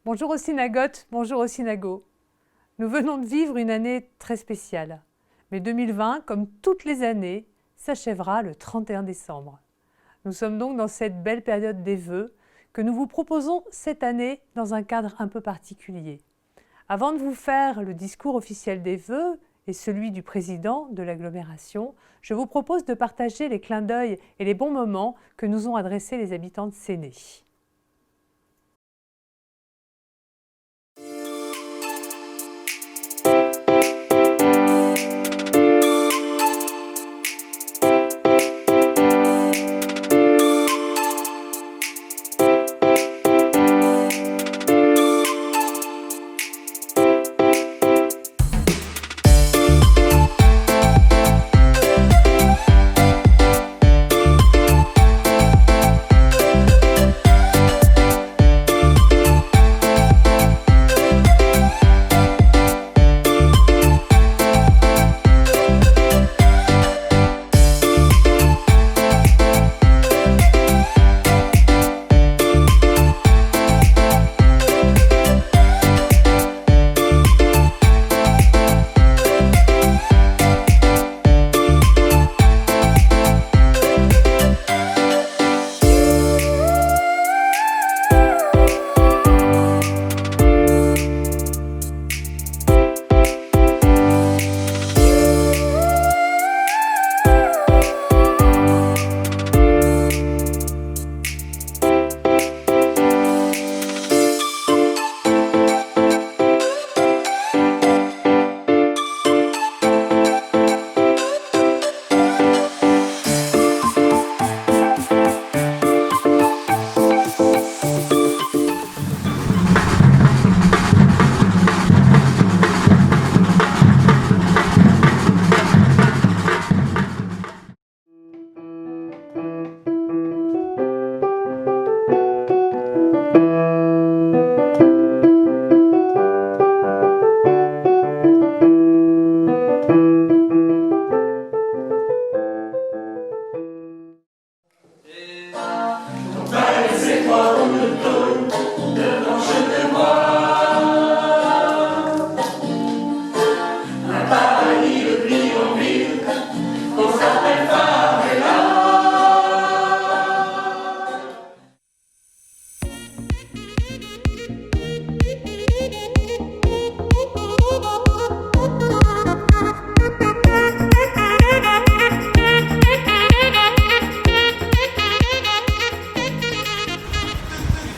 Bonjour aux synagotes, bonjour aux synagos. Nous venons de vivre une année très spéciale. Mais 2020, comme toutes les années, s'achèvera le 31 décembre. Nous sommes donc dans cette belle période des vœux que nous vous proposons cette année dans un cadre un peu particulier. Avant de vous faire le discours officiel des vœux et celui du président de l'agglomération, je vous propose de partager les clins d'œil et les bons moments que nous ont adressés les habitants de Séné.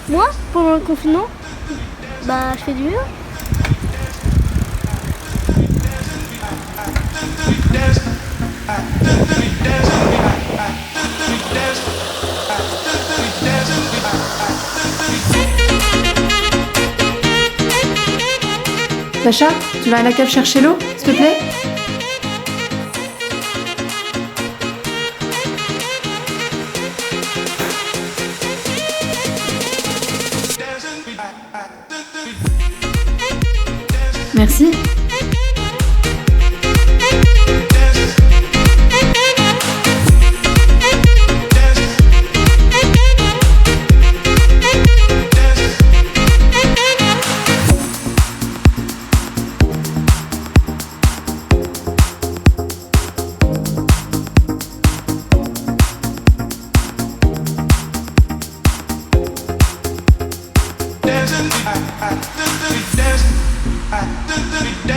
Moi, pendant le confinement, je fais du vélo. Sacha, tu vas à la cave chercher l'eau, s'il te plaît? Merci. Dancing, dancing, dancing, dancing.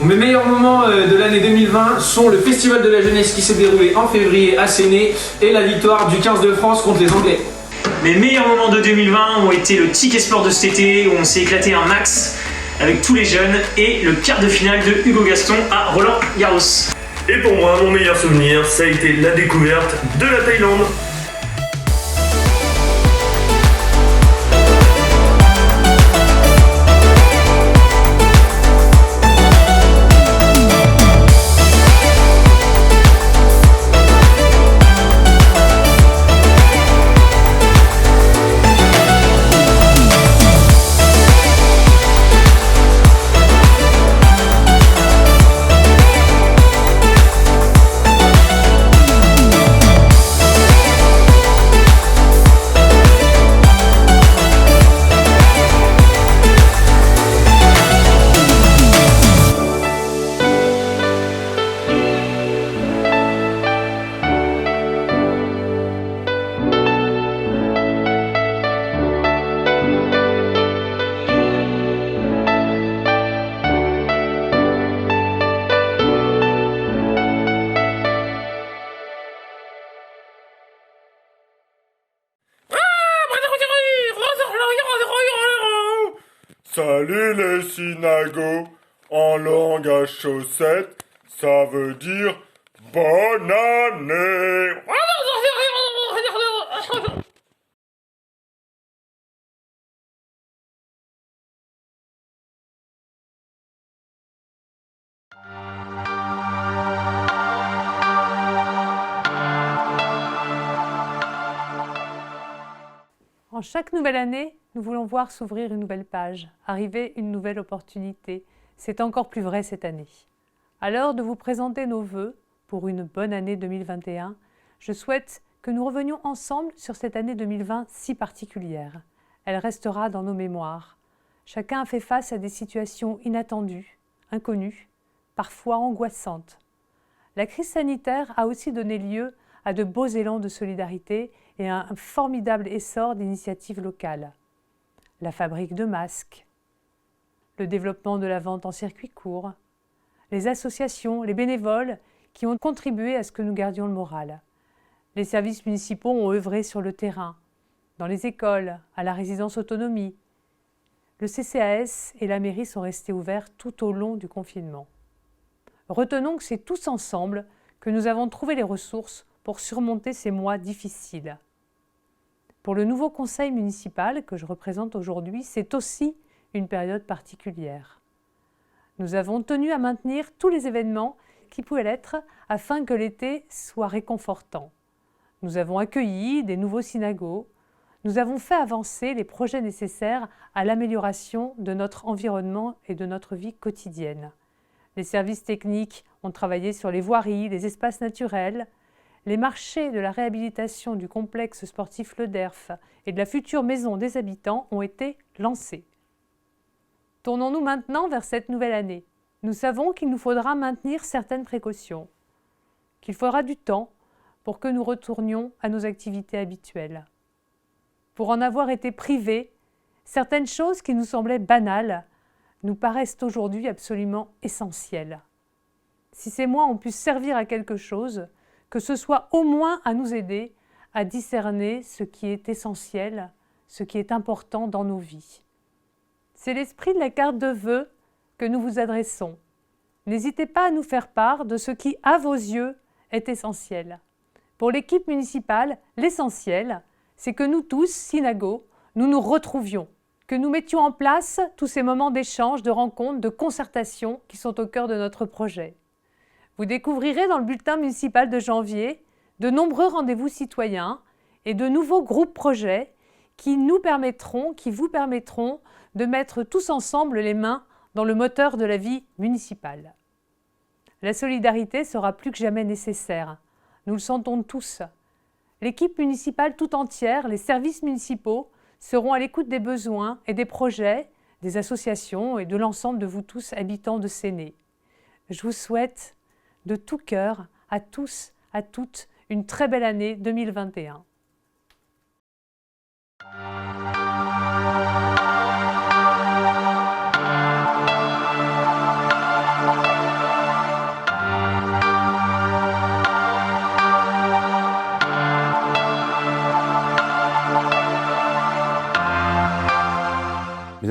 Mes meilleurs moments de l'année 2020 sont le Festival de la Jeunesse qui s'est déroulé en février à Séné et la victoire du 15 de France contre les Anglais. Mes meilleurs moments de 2020 ont été le Ticket Sport de cet été où on s'est éclaté un max avec tous les jeunes et le quart de finale de Hugo Gaston à Roland-Garros. Et pour moi, mon meilleur souvenir, ça a été la découverte de la Thaïlande. Salut les synagos, en langage chaussette, ça veut dire bonne année. En chaque nouvelle année, nous voulons voir s'ouvrir une nouvelle page, arriver une nouvelle opportunité. C'est encore plus vrai cette année. À l'heure de vous présenter nos vœux pour une bonne année 2021, je souhaite que nous revenions ensemble sur cette année 2020 si particulière. Elle restera dans nos mémoires. Chacun a fait face à des situations inattendues, inconnues, parfois angoissantes. La crise sanitaire a aussi donné lieu à de beaux élans de solidarité et à un formidable essor d'initiatives locales. La fabrique de masques, le développement de la vente en circuit court, les associations, les bénévoles qui ont contribué à ce que nous gardions le moral. Les services municipaux ont œuvré sur le terrain, dans les écoles, à la résidence autonomie. Le CCAS et la mairie sont restés ouverts tout au long du confinement. Retenons que c'est tous ensemble que nous avons trouvé les ressources pour surmonter ces mois difficiles. Pour le nouveau conseil municipal que je représente aujourd'hui, c'est aussi une période particulière. Nous avons tenu à maintenir tous les événements qui pouvaient l'être afin que l'été soit réconfortant. Nous avons accueilli des nouveaux synagos, nous avons fait avancer les projets nécessaires à l'amélioration de notre environnement et de notre vie quotidienne. Les services techniques ont travaillé sur les voiries, les espaces naturels. Les marchés de la réhabilitation du complexe sportif Le Derf et de la future maison des habitants ont été lancés. Tournons-nous maintenant vers cette nouvelle année. Nous savons qu'il nous faudra maintenir certaines précautions, qu'il faudra du temps pour que nous retournions à nos activités habituelles. Pour en avoir été privés, certaines choses qui nous semblaient banales nous paraissent aujourd'hui absolument essentielles. Si ces mois ont pu servir à quelque chose, que ce soit au moins à nous aider à discerner ce qui est essentiel, ce qui est important dans nos vies. C'est l'esprit de la carte de vœux que nous vous adressons. N'hésitez pas à nous faire part de ce qui, à vos yeux, est essentiel. Pour l'équipe municipale, l'essentiel, c'est que nous tous, synagos, nous nous retrouvions, que nous mettions en place tous ces moments d'échange, de rencontres, de concertation qui sont au cœur de notre projet. Vous découvrirez dans le bulletin municipal de janvier de nombreux rendez-vous citoyens et de nouveaux groupes projets qui vous permettront de mettre tous ensemble les mains dans le moteur de la vie municipale. La solidarité sera plus que jamais nécessaire. Nous le sentons tous. L'équipe municipale tout entière, les services municipaux, seront à l'écoute des besoins et des projets, des associations et de l'ensemble de vous tous habitants de Séné. Je vous souhaite de tout cœur, à tous, à toutes, une très belle année 2021.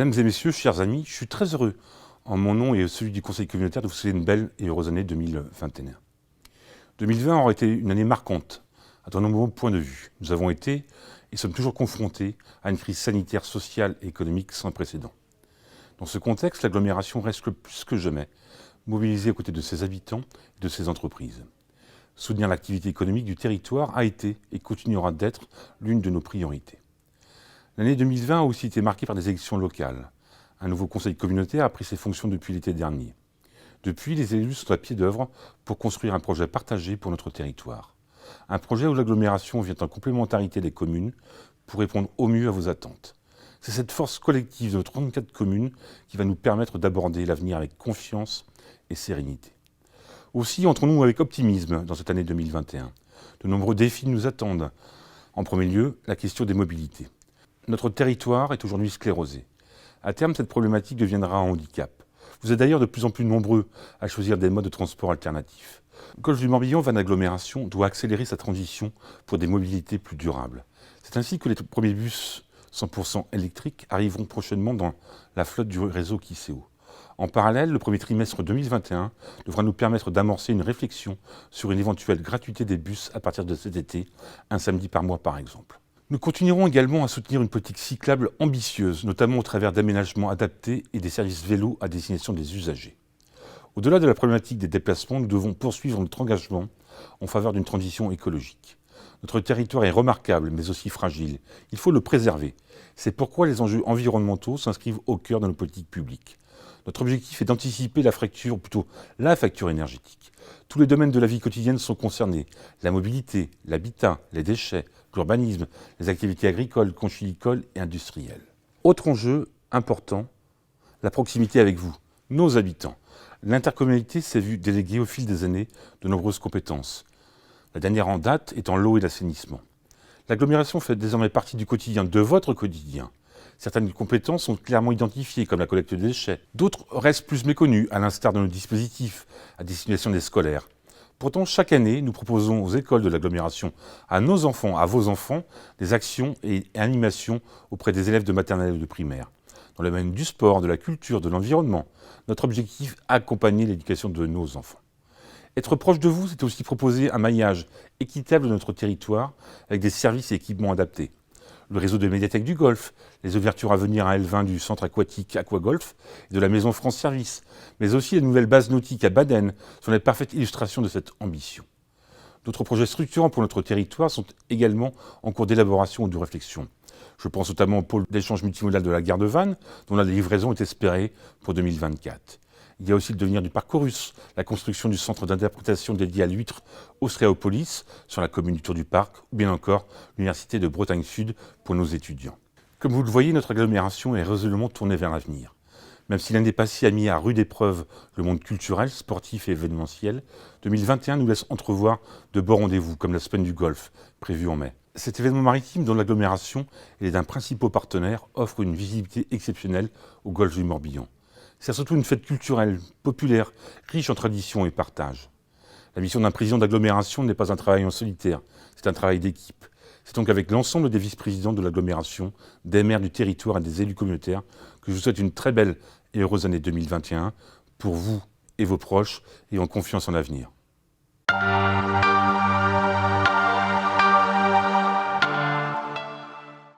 Mesdames et messieurs, chers amis, je suis très heureux, en mon nom et celui du Conseil communautaire, de vous souhaiter une belle et heureuse année 2021. 2020 aura été une année marquante, à de nombreux points de vue. Nous avons été et sommes toujours confrontés à une crise sanitaire, sociale et économique sans précédent. Dans ce contexte, l'agglomération reste plus que jamais mobilisée aux côtés de ses habitants et de ses entreprises. Soutenir l'activité économique du territoire a été et continuera d'être l'une de nos priorités. L'année 2020 a aussi été marquée par des élections locales. Un nouveau conseil communautaire a pris ses fonctions depuis l'été dernier. Depuis, les élus sont à pied d'œuvre pour construire un projet partagé pour notre territoire. Un projet où l'agglomération vient en complémentarité des communes pour répondre au mieux à vos attentes. C'est cette force collective de nos 34 communes qui va nous permettre d'aborder l'avenir avec confiance et sérénité. Aussi, entrons-nous avec optimisme dans cette année 2021. De nombreux défis nous attendent. En premier lieu, la question des mobilités. Notre territoire est aujourd'hui sclérosé. À terme, cette problématique deviendra un handicap. Vous êtes d'ailleurs de plus en plus nombreux à choisir des modes de transport alternatifs. Golfe du Morbihan, Vannes Agglomération, doit accélérer sa transition pour des mobilités plus durables. C'est ainsi que les premiers bus 100% électriques arriveront prochainement dans la flotte du réseau Kiseo. En parallèle, le premier trimestre 2021 devra nous permettre d'amorcer une réflexion sur une éventuelle gratuité des bus à partir de cet été, un samedi par mois par exemple. Nous continuerons également à soutenir une politique cyclable ambitieuse, notamment au travers d'aménagements adaptés et des services vélos à destination des usagers. Au-delà de la problématique des déplacements, nous devons poursuivre notre engagement en faveur d'une transition écologique. Notre territoire est remarquable, mais aussi fragile. Il faut le préserver. C'est pourquoi les enjeux environnementaux s'inscrivent au cœur de nos politiques publiques. Notre objectif est d'anticiper la fracture, ou plutôt la facture énergétique. Tous les domaines de la vie quotidienne sont concernés. La mobilité, l'habitat, les déchets, l'urbanisme, les activités agricoles, conchylicoles et industrielles. Autre enjeu important, la proximité avec vous, nos habitants. L'intercommunalité s'est vue déléguer au fil des années de nombreuses compétences. La dernière en date étant l'eau et l'assainissement. L'agglomération fait désormais partie du quotidien, de votre quotidien. Certaines compétences sont clairement identifiées, comme la collecte des déchets. D'autres restent plus méconnues, à l'instar de nos dispositifs à destination des scolaires. Pourtant, chaque année, nous proposons aux écoles de l'agglomération, à nos enfants, à vos enfants, des actions et animations auprès des élèves de maternelle et de primaire. Dans le domaine du sport, de la culture, de l'environnement, notre objectif, accompagner l'éducation de nos enfants. Être proche de vous, c'est aussi proposer un maillage équitable de notre territoire avec des services et équipements adaptés. Le réseau de médiathèques du Golfe, les ouvertures à venir à Elvin du centre aquatique Aquagolf et de la maison France Service, mais aussi les nouvelles bases nautiques à Baden sont les parfaites illustrations de cette ambition. D'autres projets structurants pour notre territoire sont également en cours d'élaboration ou de réflexion. Je pense notamment au pôle d'échange multimodal de la gare de Vannes, dont la livraison est espérée pour 2024. Il y a aussi le devenir du Parcourus, la construction du centre d'interprétation dédié à l'huître Ostréopolis sur la commune du Tour du Parc, ou bien encore l'Université de Bretagne Sud pour nos étudiants. Comme vous le voyez, notre agglomération est résolument tournée vers l'avenir. Même si l'année passée a mis à rude épreuve le monde culturel, sportif et événementiel, 2021 nous laisse entrevoir de beaux rendez-vous, comme la semaine du Golfe, prévue en mai. Cet événement maritime dont l'agglomération est d'un principal partenaire offre une visibilité exceptionnelle au Golfe du Morbihan. C'est surtout une fête culturelle, populaire, riche en traditions et partage. La mission d'un président d'agglomération n'est pas un travail en solitaire, c'est un travail d'équipe. C'est donc avec l'ensemble des vice-présidents de l'agglomération, des maires du territoire et des élus communautaires que je vous souhaite une très belle et heureuse année 2021 pour vous et vos proches et en confiance en l'avenir.